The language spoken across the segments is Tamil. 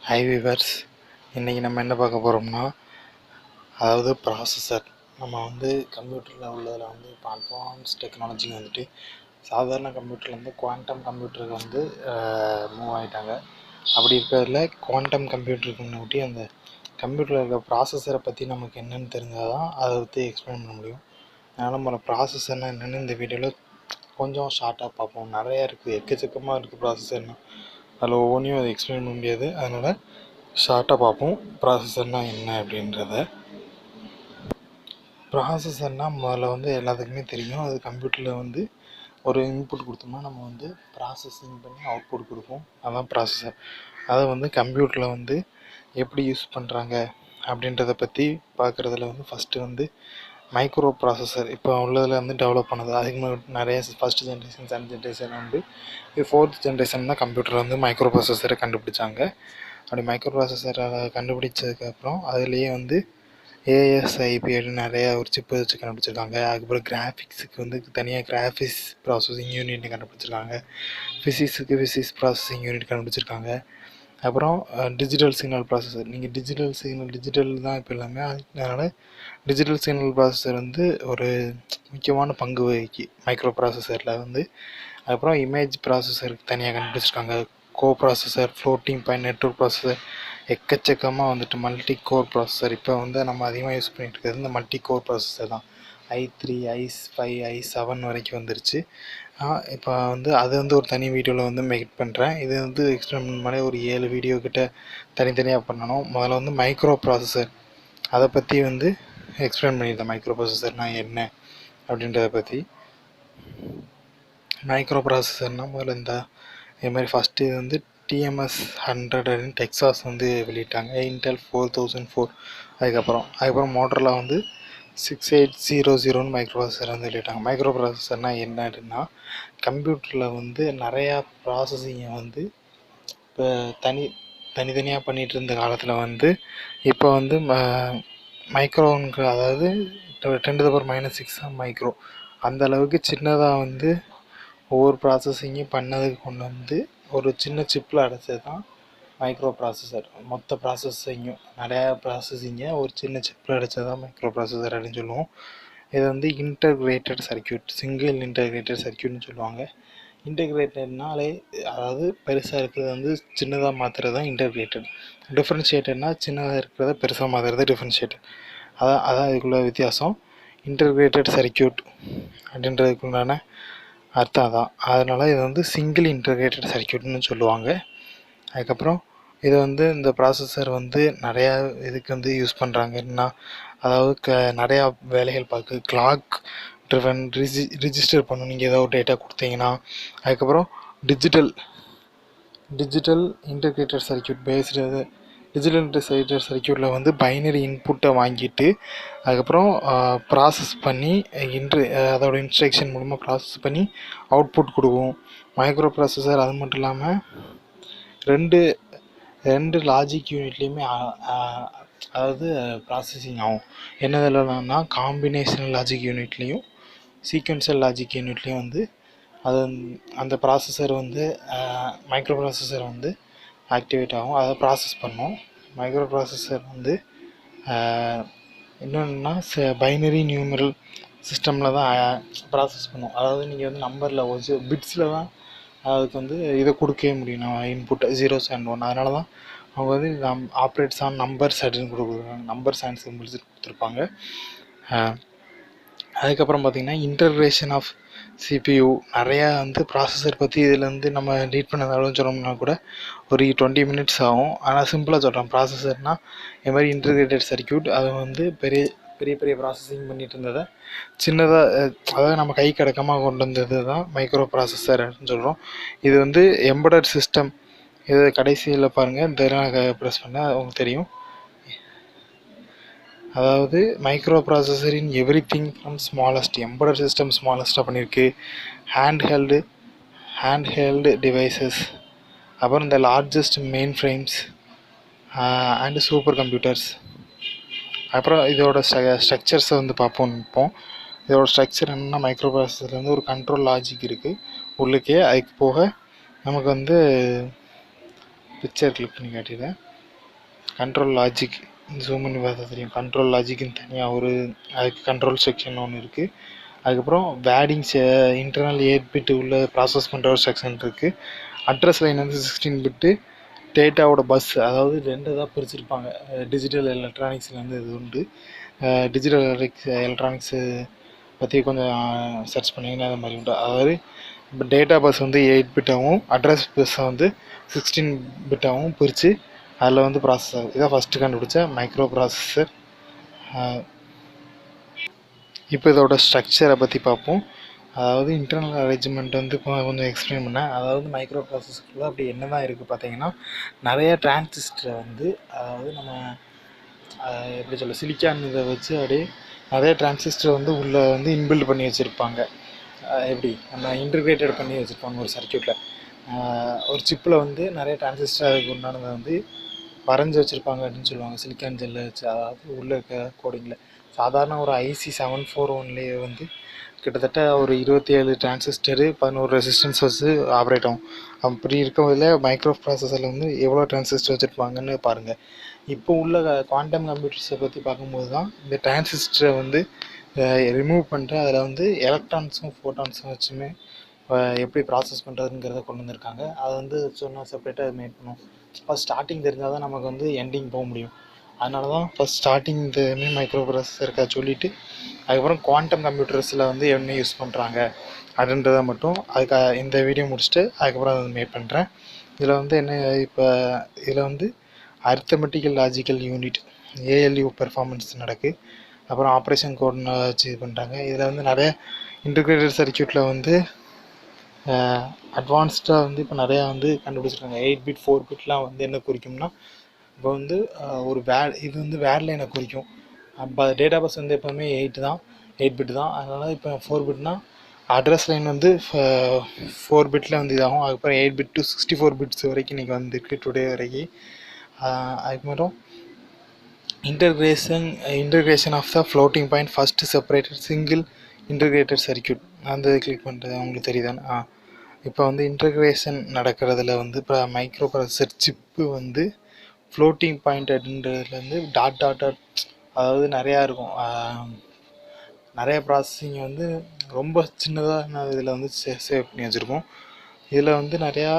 ஹை விவர்ஸ், இன்றைக்கி நம்ம என்ன பார்க்க போகிறோம்னா, அதாவது ப்ராசஸர். நம்ம கம்ப்யூட்டரில் உள்ளதில் இப்போ அட்வான்ஸ் டெக்னாலஜி சாதாரண கம்ப்யூட்டர்லேருந்து குவாண்டம் கம்ப்யூட்டருக்கு மூவ் ஆகிட்டாங்க. அப்படி இருக்கிறதுல குவாண்டம் கம்ப்யூட்டருக்கு முன்னாடி அந்த கம்ப்யூட்டரில் இருக்கிற ப்ராசஸரை பற்றி நமக்கு என்னென்னு தெரிஞ்சால் தான் அதை பற்றி எக்ஸ்பிளைன் பண்ண முடியும். அதனால் நம்ம ப்ராசஸர்னால் என்னென்னு இந்த வீடியோவில் கொஞ்சம் ஷார்ட்டாக பார்ப்போம். நிறையா இருக்குது, எக்கச்சக்கமாக இருக்குது ப்ராசஸர்னால். அதில் ஒவ்வொன்றையும் அதை எக்ஸ்பிளைன் பண்ண முடியாது. அதனால் ஷார்ட்டாக பார்ப்போம் ப்ராசஸர்னால் என்ன அப்படின்றத. ப்ராசஸர்னால் முதல்ல எல்லாத்துக்குமே தெரியும். அது கம்ப்யூட்டரில் ஒரு இன்புட் கொடுத்தோம்னா நம்ம ப்ராசஸிங் பண்ணி அவுட்புட் கொடுப்போம். அதுதான் ப்ராசஸர். அதை கம்ப்யூட்டரில் எப்படி யூஸ் பண்ணுறாங்க அப்படின்றத பற்றி பார்க்குறதுல ஃபஸ்ட்டு மைக்ரோ ப்ராசஸர் இப்போ உள்ளதில் டெவலப் பண்ணது. அதுக்கு நிறைய ஃபஸ்ட் ஜென்ரேஷன், செகண்ட் ஜென்ரேஷன் இது ஃபோர்த் ஜென்ரேஷன் தான் கம்ப்யூட்டர் மைக்ரோ ப்ராசஸரை கண்டுபிடிச்சாங்க. அப்படி மைக்ரோ ப்ராசஸரை கண்டுபிடிச்சதுக்கப்புறம் அதுலேயே ஏஎஸ்ஐபி அப்படின்னு நிறையா ஒரு சிப்பு வச்சு கண்டுபிடிச்சிருக்காங்க. அதுக்கப்புறம் கிராஃபிக்ஸுக்கு தனியாக கிராஃபிக்ஸ் ப்ராசஸிங் யூனிட் கண்டுபிடிச்சிருக்காங்க. ஃபிசிக்ஸுக்கு ஃபிசிக்ஸ் ப்ராசஸிங் யூனிட் கண்டுபிடிச்சிருக்காங்க. அப்புறம் டிஜிட்டல் சிக்னல் ப்ராசஸர். நீங்கள் டிஜிட்டல் தான் இப்போ எல்லாமே. அதனால் டிஜிட்டல் சிக்னல் ப்ராசஸர் ஒரு முக்கியமான பங்கு வகிக்கு மைக்ரோ ப்ராசஸரில் அதுக்கப்புறம் இமேஜ் ப்ராசஸருக்கு தனியாக கண்டுபிடிச்சிருக்காங்க. Co processor, floating point network processor, எக்கச்சக்கமாக மல்டி கோர் ப்ராசஸர். இப்போ நம்ம அதிகமாக யூஸ் பண்ணிகிட்டு இருக்கிறது இந்த மல்டி கோர் ப்ராசஸர் தான். i3, i5, i7 வரைக்கும் வந்துருச்சு. இப்போ அது ஒரு தனி வீடியோவில் மேக் பண்ணுறேன். இது எக்ஸ்பிளைன் பண்ண மாதிரி ஒரு 7 வீடியோ கிட்ட தனித்தனியாக பண்ணணும். முதல்ல மைக்ரோ ப்ராசஸர் அதை பற்றி எக்ஸ்பிளைன் பண்ணியிருந்தேன். மைக்ரோ ப்ராசஸர்னால் என்ன அப்படின்றத பற்றி. மைக்ரோ ப்ராசஸர்னால் முதல்ல இது மாதிரி ஃபஸ்ட்டு TMS 100 டெக்ஸாஸ் வெளியிட்டாங்க. இன்டெல் 4004. அதுக்கப்புறம் மோட்டரில் 6800 மைக்ரோ ப்ராசஸர் வெளியிட்டாங்க. மைக்ரோ ப்ராசஸர்னால் என்ன அப்படின்னா, கம்ப்யூட்டரில் நிறையா ப்ராசஸிங்கை இப்போ தனித்தனியாக பண்ணிகிட்டு இருந்த காலத்தில் இப்போ மைக்ரோனுக்கு, அதாவது 10⁻⁶ மைக்ரோ, அந்த அளவுக்கு சின்னதாக ஒவ்வொரு ப்ராசஸிங்கும் பண்ணதுக்கு கொண்டு ஒரு சின்ன சிப்பில் அடைச்சது தான் மைக்ரோ ப்ராசஸர். மொத்த ப்ராசஸிங்கும் நிறையா ப்ராசஸிங்கை ஒரு சின்ன சிப்பில் அடைச்சது தான் மைக்ரோ ப்ராசஸர் அப்படின்னு சொல்லுவோம். இது இன்டகிரேட்டட் சர்க்யூட், சிங்கிள் இன்டகிரேட்டட் சர்க்யூட்னு சொல்லுவாங்க. இன்டகிரேட்டட்னாலே, அதாவது பெருசாக இருக்கிறது சின்னதாக மாற்றுறது தான் இன்டகிரேட்டட். டிஃப்ரென்ஷியேட்டட்னால் சின்னதாக இருக்கிறத பெருசாக மாற்றுறது டிஃப்ரென்ஷியேட்டட். அதான் இதுக்குள்ள வித்தியாசம். இன்டகிரேட்டட் சர்க்யூட் அப்படின்றதுக்குண்டான அர்த்தம் தான். அதனால் இது சிங்கிள் இன்டகிரேட்டட் சர்க்யூட்னு சொல்லுவாங்க. அதுக்கப்புறம் இது இந்த ப்ராசஸர் நிறையா இதுக்கு யூஸ் பண்ணுறாங்கன்னா, அதாவது நிறையா வேலைகள் பார்க்க, கிளாக் ட்ரிவன் ரிஜிஸ்டர் பண்ணணும். நீங்கள் ஏதாவது டேட்டா கொடுத்தீங்கன்னா. அதுக்கப்புறம் digital integrated circuit based digital integrated சர்க்யூட்டில் பைனரி இன்புட்டை வாங்கிட்டு அதுக்கப்புறம் ப்ராசஸ் பண்ணி அதோட இன்ஸ்ட்ரக்ஷன் மூலமாக ப்ராசஸ் பண்ணி அவுட்புட் கொடுக்கும் மைக்ரோ ப்ராசஸர். அது மட்டும் இல்லாமல் ரெண்டு லாஜிக் யூனிட்லேயுமே அதாவது ப்ராசஸிங் ஆகும். என்னதுலனா, காம்பினேஷனல் லாஜிக் யூனிட்லேயும் சீக்வென்ஷியல் லாஜிக் யூனிட்லேயும் அது அந்த ப்ராசஸர் மைக்ரோ ப்ராசஸர் ஆக்டிவேட் ஆகும். அதை ப்ராசஸ் பண்ணும். மைக்ரோ ப்ராசஸர் இன்னொன்னா பைனரி நியூமரல் சிஸ்டமில் தான் ப்ராசஸ் பண்ணும். அதாவது நீங்கள் நம்பரில் ஒரு பிட்ஸில் தான் அதுக்கு இதை கொடுக்கவே முடியும். நான் இன்புட் 0s and 1. அதனால தான் அவங்க ஆப்ரேட்ஸ் ஆன் நம்பர்ஸ் அப்படின்னு கொடுக்குறாங்க. நம்பர்ஸ் அண்ட் சிம்பிள்ஸ் கொடுத்துருப்பாங்க. அதுக்கப்புறம் பார்த்திங்கன்னா இன்டகிரேஷன் ஆஃப் CPU. நிறையா ப்ராசஸர் பற்றி இதில் நம்ம ரீட் பண்ணதாலும் சொல்லணும்னா கூட ஒரு 20 மினிட்ஸ் ஆகும். ஆனால் சிம்பிளாக சொல்கிறேன். ப்ராசஸர்னால் இது மாதிரி இன்டகிரேட்டட் சர்க்யூட். அது பெரிய ப்ராசஸிங் பண்ணிகிட்டு இருந்ததை சின்னதாக, அதாவது நம்ம கை கடக்கமாக கொண்டு வந்தது தான் மைக்ரோ ப்ராசஸர் அப்படின்னு சொல்கிறோம். இது எம்படட் சிஸ்டம். இது கடைசியில் பாருங்கள், இந்த ப்ரெஸ் பண்ணால் உங்களுக்கு தெரியும். அதாவது micro processor in everything from smallest, embedded system ஸ்மாலஸ்ட்டாக பண்ணியிருக்கு. ஹேண்ட்ஹெல்டு டிவைசஸ், அப்புறம் இந்த largest mainframes and supercomputers. அப்புறம் இதோட ஸ்ட்ரக்சர்ஸை பார்ப்போம். இதோட ஸ்ட்ரக்சர் என்னென்னா, மைக்ரோ ப்ராசஸரில் ஒரு கண்ட்ரோல் லாஜிக் இருக்குது உள்ளுக்கே. அதுக்கு போக நமக்கு பிக்சர் கிளிக் பண்ணி காட்டிடுறேன். கண்ட்ரோல் லாஜிக் ஜூம் பண்ணி பார்த்தா தெரியும். கண்ட்ரோல் லாஜிக்னு தனியாக ஒரு அதுக்கு கண்ட்ரோல் செக்ஷன் ஒன்று இருக்குது. அதுக்கப்புறம் வேடிங் இன்டர்னல் 8 பிட் உள்ள ப்ராசஸ் பண்ணுற ஒரு செக்ஷன் இருக்குது. அட்ரஸ் லைன் வந்து 16 பிட்டு. டேட்டாவோட பஸ் அதாவது 2 தான் பிரிச்சுருப்பாங்க. டிஜிட்டல் எலக்ட்ரானிக்ஸில் வந்து இது உண்டு. டிஜிட்டல் எலக்ட்ரானிக்ஸு பற்றி கொஞ்சம் சர்ச் பண்ணிங்கன்னா அது மாதிரி உண்டு. அதாவது இப்போ டேட்டா பஸ் வந்து 8 பிட்டாகவும் அட்ரஸ் பஸ்ஸை வந்து 16 பிட்டாகவும் பிரித்து அதில் வந்து ப்ராசஸ் ஆகுது. இதான் ஃபஸ்ட்டு கண்டுபிடிச்ச மைக்ரோ ப்ராசஸர். இப்போ இதோட ஸ்ட்ரக்சரை பற்றி பார்ப்போம். அதாவது இன்டர்னல் அரேஞ்ச்மெண்ட் வந்து இப்போ கொஞ்சம் எக்ஸ்பிளைன் பண்ணேன். அதாவது மைக்ரோ ப்ராசஸருக்குள்ள அப்படி என்ன தான் இருக்குது பார்த்தீங்கன்னா, நிறைய டிரான்சிஸ்டரை வந்து அதாவது நம்ம எப்படி சொல்ல சிலிக்கான் இதை வச்சு அப்படியே நிறைய டிரான்சிஸ்டர் வந்து உள்ளே வந்து இன்பில்ட் பண்ணி வச்சுருப்பாங்க. எப்படி நம்ம இன்டிகிரேட்டட் பண்ணி வச்சுருப்பாங்க ஒரு சர்க்கியூட்டில். ஒரு சிப்பில் வந்து நிறைய டிரான்சிஸ்டர் அதுக்கு உண்டானதை வந்து வரைஞ்சி வச்சுருப்பாங்க அப்படின்னு சொல்லுவாங்க, சிலிக்கான் ஜெல்லை வச்சு. அதாவது உள்ளே இருக்க கோடிங்கில் சாதாரண ஒரு ஐசி 741லேயே வந்து கிட்டத்தட்ட ஒரு 27 டிரான்சிஸ்டரு 11 ரெசிஸ்டன்ஸ் வச்சு ஆப்ரேட் ஆகும். அப்படி இருக்கும்போதில் மைக்ரோ ப்ராசஸரில் வந்து எவ்வளோ டிரான்சிஸ்டர் வச்சுருப்பாங்கன்னு பாருங்கள். இப்போ உள்ள குவாண்டம் கம்ப்யூட்டர்ஸை பற்றி பார்க்கும்போது தான் இந்த டிரான்சிஸ்டரை வந்து ரிமூவ் பண்ணிட்டு அதில் வந்து எலக்ட்ரான்ஸும் ஃபோட்டான்ஸும் வச்சுமே எப்படி ப்ராசஸ் பண்ணுறதுங்கிறத கொண்டு வந்திருக்காங்க. அதை வந்து சொன்னால் செப்பரேட்டாக மேட் பண்ணும். ஃபஸ்ட் ஸ்டார்டிங் தெரிஞ்சால் தான் நமக்கு வந்து எண்டிங் போக முடியும். அதனால தான் ஃபஸ்ட் ஸ்டார்டிங் இந்த மைக்ரோ ப்ராசஸருக்கா சொல்லிவிட்டு அதுக்கப்புறம் குவாண்டம் கம்ப்யூட்டர்ஸில் வந்து என்ன யூஸ் பண்ணுறாங்க அப்படின்றத மட்டும் இந்த வீடியோ முடிச்சுட்டு அதுக்கப்புறம் அதை மேட் பண்ணுறேன். இதில் வந்து என்ன இப்போ இதில் வந்து அரித்தமெட்டிக்கல் லாஜிக்கல் யூனிட் ஏஎல்யூ பெர்ஃபார்மன்ஸ் நடக்குது. அப்புறம் ஆப்ரேஷன் கோட்னு வச்சு இது பண்ணுறாங்க. இதில் வந்து நிறைய இன்டிகிரேட்டட் சர்க்கியூட்டில் வந்து அட்வான்ஸ்டாக வந்து இப்போ நிறையா வந்து கண்டுபிடிச்சிருக்காங்க. 8 பிட் 4 பிட்லாம் வந்து என்ன குறிக்கும்னா, இப்போ வந்து ஒரு இது வந்து வேர்லைனை குறிக்கும். அப்போ டேட்டா பஸ் வந்து எப்போவுமே 8 பிட் தான். அதனால் இப்போ 4 பிட்னா அட்ரஸ் லைன் வந்து 4 பிட்டில் வந்து இதாகும். அதுக்கப்புறம் 8 பிட் டு 64 பிட்ஸ் வரைக்கும் இன்றைக்கி வந்துருக்கு டுடே வரைக்கும். அதுக்கப்புறம் integration of the floating point first separated single integrated circuit அந்த கிளிக் பண்ணுறது உங்களுக்கு தெரியுதானே? இப்போ வந்து இன்டகிரேஷன் நடக்கிறதுல வந்து இப்போ மைக்ரோ ப்ராசஸர் சிப்பு வந்து ஃப்ளோட்டிங் பாயிண்ட் அப்படின்றதுலேருந்து டாட் அதாவது நிறையா இருக்கும். நிறைய ப்ராசஸிங் வந்து ரொம்ப சின்னதாக இதில் வந்து சேவ் பண்ணி வச்சுருக்கோம். இதில் வந்து நிறையா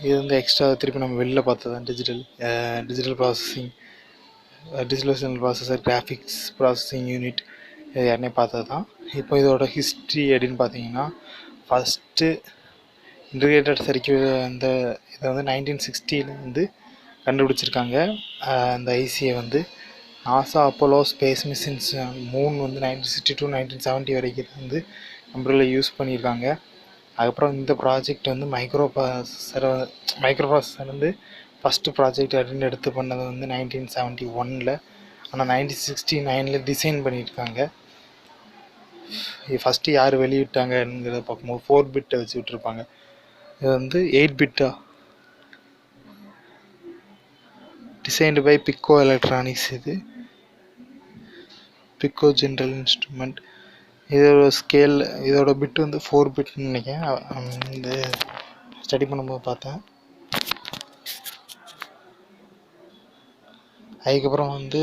இது வந்து எக்ஸ்ட்ரா திருப்பி நம்ம வெளியில் பார்த்தது தான் digital processing, digital processor, graphics processing unit இது யாருனே பார்த்தது தான். இப்போ இதோட ஹிஸ்ட்ரி அப்படின்னு பார்த்தீங்கன்னா, ஃபஸ்ட்டு இன்டிகிரேட்டட் சர்க்கியூட் இதை வந்து 1960 வந்து கண்டுபிடிச்சிருக்காங்க. அந்த ஐசியை வந்து NASA Apollo space machines Moon வந்து 1962 1970 வரைக்கும் வந்து கம்ப்யூட்டரில் யூஸ் பண்ணியிருக்காங்க. அதுக்கப்புறம் இந்த ப்ராஜெக்ட் வந்து மைக்ரோ ப்ராசஸர் வந்து ஃபஸ்ட்டு ப்ராஜெக்ட் அப்படின்னு எடுத்து பண்ணது வந்து 1971. ஆனால் 1969 டிசைன் பண்ணியிருக்காங்க. ஃபஸ்ட்டு யார் வெளியிட்டாங்கங்கிறத பார்க்கும்போது 4 பிட்டை வச்சு விட்டுருப்பாங்க. இது வந்து 8 பிட்டா டிசைன்டு பை பிக்கோ எலக்ட்ரானிக்ஸ். இது பிக்கோ ஜென்ரல் இன்ஸ்ட்ருமெண்ட். இதோட ஸ்கேல் இதோட பிட்டு வந்து 4 பிட்னு நினைக்கிறேன். இந்த ஸ்டடி பண்ணும்போது பார்த்தேன். அதுக்கப்புறம் வந்து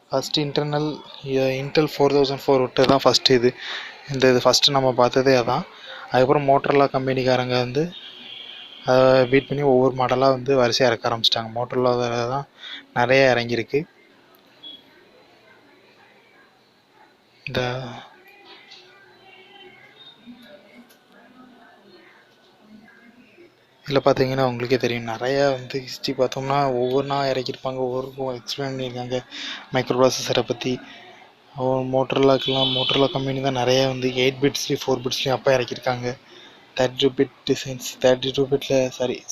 ஃபஸ்ட்டு இன்டெல் 4004 விட்டு தான் ஃபஸ்ட்டு இது ஃபஸ்ட்டு நம்ம பார்த்ததே அதான். அதுக்கப்புறம் மோட்டரோலா கம்பெனிக்காரங்க வந்து அதை பீட் பண்ணி ஒவ்வொரு மாடலாக வந்து வரிசையாக இறக்க ஆரம்பிச்சிட்டாங்க. மோட்டரோலாவில் தான் நிறைய இறங்கியிருக்கு. இந்த இதில் பார்த்தீங்கன்னா உங்களுக்கே தெரியும், நிறையா வந்து ஹிஸ்ட்ரி பார்த்தோம்னா ஒவ்வொன்றா இறக்கியிருப்பாங்க, ஒவ்வொருக்கும் எக்ஸ்பிளைன் பண்ணியிருக்காங்க மைக்ரோ ப்ராசஸரை பற்றி. மோட்டரோலா கம்பெனி தான் நிறையா வந்து 8 பிட்ஸ்லேயும் 4 பிட்ஸ்லேயும் அப்போ இறக்கியிருக்காங்க. 32 பிட் டிசைன்ஸ் 32 பிட்டில்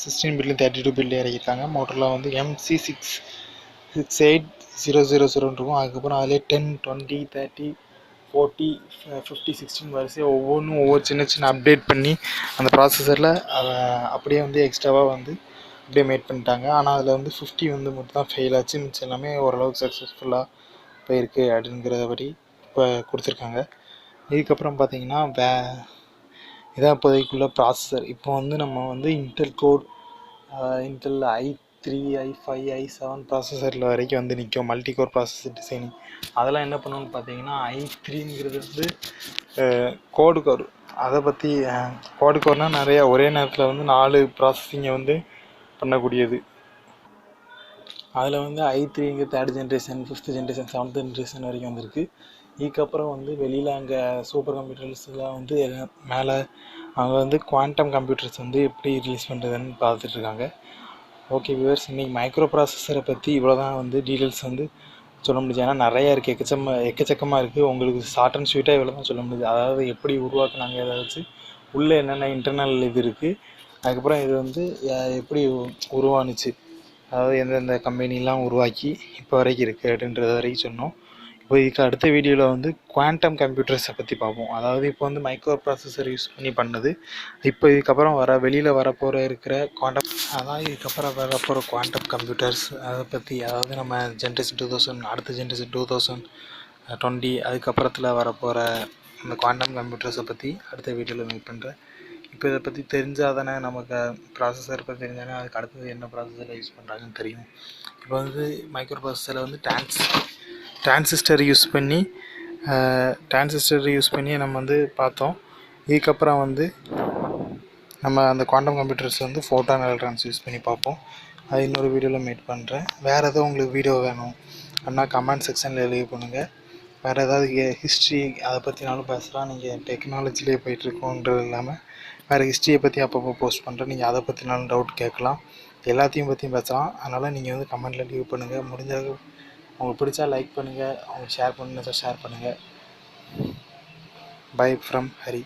16 பிட்லேயும் 32 பிட்லேயும் இறக்கியிருக்காங்க. மோட்டரோலா வந்து MC66800 இருக்கும். அதுக்கப்புறம் அதிலே 10 20 30 40 50 16 வரிசையாக ஒவ்வொன்றும் ஒவ்வொரு சின்ன அப்டேட் பண்ணி அந்த ப்ராசஸரில் அதை அப்படியே வந்து எக்ஸ்ட்ராவாக வந்து அப்படியே மேட் பண்ணிட்டாங்க. ஆனால் அதில் வந்து 50 வந்து மட்டும் தான் ஃபெயில் ஆச்சு. மிச்சம் எல்லாமே ஓரளவுக்கு சக்ஸஸ்ஃபுல்லாக போயிருக்கு அப்படிங்கிறத படி இப்போ கொடுத்துருக்காங்க. இதுக்கப்புறம் பார்த்தீங்கன்னா இதான் இப்போதைக்குள்ள ப்ராசஸர். இப்போ வந்து நம்ம வந்து Intel core, Intel i3 i5 i7 ப்ராசஸரில் வரைக்கும் வந்து நிற்கும். மல்டி கோர் ப்ராசஸர் டிசைனிங் அதெல்லாம் என்ன பண்ணணும்னு பார்த்தீங்கன்னா, i3ங்கிறது வந்து கோடு கோர். அதை பற்றி கோடு கோர்னால் நிறையா ஒரே நேரத்தில் வந்து 4 ப்ராசஸிங்கை வந்து பண்ணக்கூடியது. அதில் வந்து i3 3rd generation, 5th generation, 7th generation வரைக்கும் வந்திருக்கு. இதுக்கப்புறம் வந்து வெளியில் அங்கே சூப்பர் கம்ப்யூட்டர்ஸ்லாம் வந்து மேலே அவங்க வந்து குவாண்டம் கம்ப்யூட்டர்ஸ் வந்து எப்படி ரிலீஸ் பண்ணுறதுன்னு பார்த்துட்ருக்காங்க. ஓகே வியூவர்ஸ், இன்றைக்கி மைக்ரோ ப்ராசஸரை பற்றி இவ்வளோ தான் வந்து டீட்டெயில்ஸ் வந்து சொல்ல முடியுது. ஏன்னா நிறையா இருக்குது, எக்கச்சக்கமாக இருக்குது. உங்களுக்கு ஷார்ட் அண்ட் ஸ்வீட்டாக இவ்வளோ தான் சொல்ல முடியுது. அதாவது எப்படி உருவாக்குனாங்க, ஏதாச்சும் உள்ளே என்னென்ன இன்டர்னல் இது இருக்குது, அதுக்கப்புறம் இது வந்து எப்படி உருவானுச்சு, அதாவது எந்தெந்த கம்பெனிலாம் உருவாக்கி இப்போ வரைக்கும் இருக்குது அப்படின்றத வரைக்கும் சொன்னோம். இப்போ இதுக்கு அடுத்த வீடியோவில் வந்து குவாண்டம் கம்ப்யூட்டர்ஸை பற்றி பார்ப்போம். அதாவது இப்போ வந்து மைக்ரோ ப்ராசஸர் யூஸ் பண்ணி பண்ணது, இப்போ இதுக்கப்புறம் வெளியில் வரப்போகிற இருக்கிற குவாண்டம், அதான் இதுக்கப்புறம் வரப்போகிற குவாண்டம் கம்ப்யூட்டர்ஸ் அதை பற்றி, அதாவது நம்ம ஜென்ரேஷன் 2000, அடுத்த ஜென்ரேஷன் 2020, அதுக்கப்புறத்தில் வரப்போகிற இந்த குவாண்டம் கம்ப்யூட்டர்ஸை பற்றி அடுத்த வீடியோவில் மேக் பண்ணுறேன். இப்போ இதை பற்றி தெரிஞ்சால் தானே நமக்கு ப்ராசஸர் பற்றி தெரிஞ்சாலே அதுக்கு அடுத்தது என்ன ப்ராசஸரில் யூஸ் பண்ணுறாங்கன்னு தெரியும். இப்போ வந்து மைக்ரோ ப்ராசஸரில் வந்து டிரான்சிஸ்டர் யூஸ் பண்ணி நம்ம வந்து பார்த்தோம். இதுக்கப்புறம் வந்து நம்ம அந்த குவாண்டம் கம்ப்யூட்டர்ஸ் வந்து ஃபோட்டான் எலக்ட்ரான்ஸ் யூஸ் பண்ணி பார்ப்போம். அது இன்னொரு வீடியோவில் மேட் பண்ணுறேன். வேறு எதுவும் உங்களுக்கு வீடியோ வேணும் அப்படின்னா கமெண்ட் செக்ஷனில் லீவ் பண்ணுங்கள். வேறு ஏதாவது ஹிஸ்ட்ரி அதை பற்றினாலும் பேசலாம். நீங்கள் டெக்னாலஜிலே போயிட்டுருக்கோன்றது இல்லாமல் வேறு ஹிஸ்ட்ரியை பற்றி அப்பப்போ போஸ்ட் பண்ணுறேன். நீங்கள் அதை பற்றினாலும் டவுட் கேட்கலாம், எல்லாத்தையும் பற்றியும் பேசலாம். அதனால் நீங்கள் வந்து கமெண்ட்டில் லீவ் பண்ணுங்கள். முடிஞ்சது உங்களுக்கு பிடிச்சா லைக் பண்ணுங்கள், உங்களுக்கு ஷேர் பண்ணுங்கள், ஷேர் பண்ணுங்கள். By from Hari.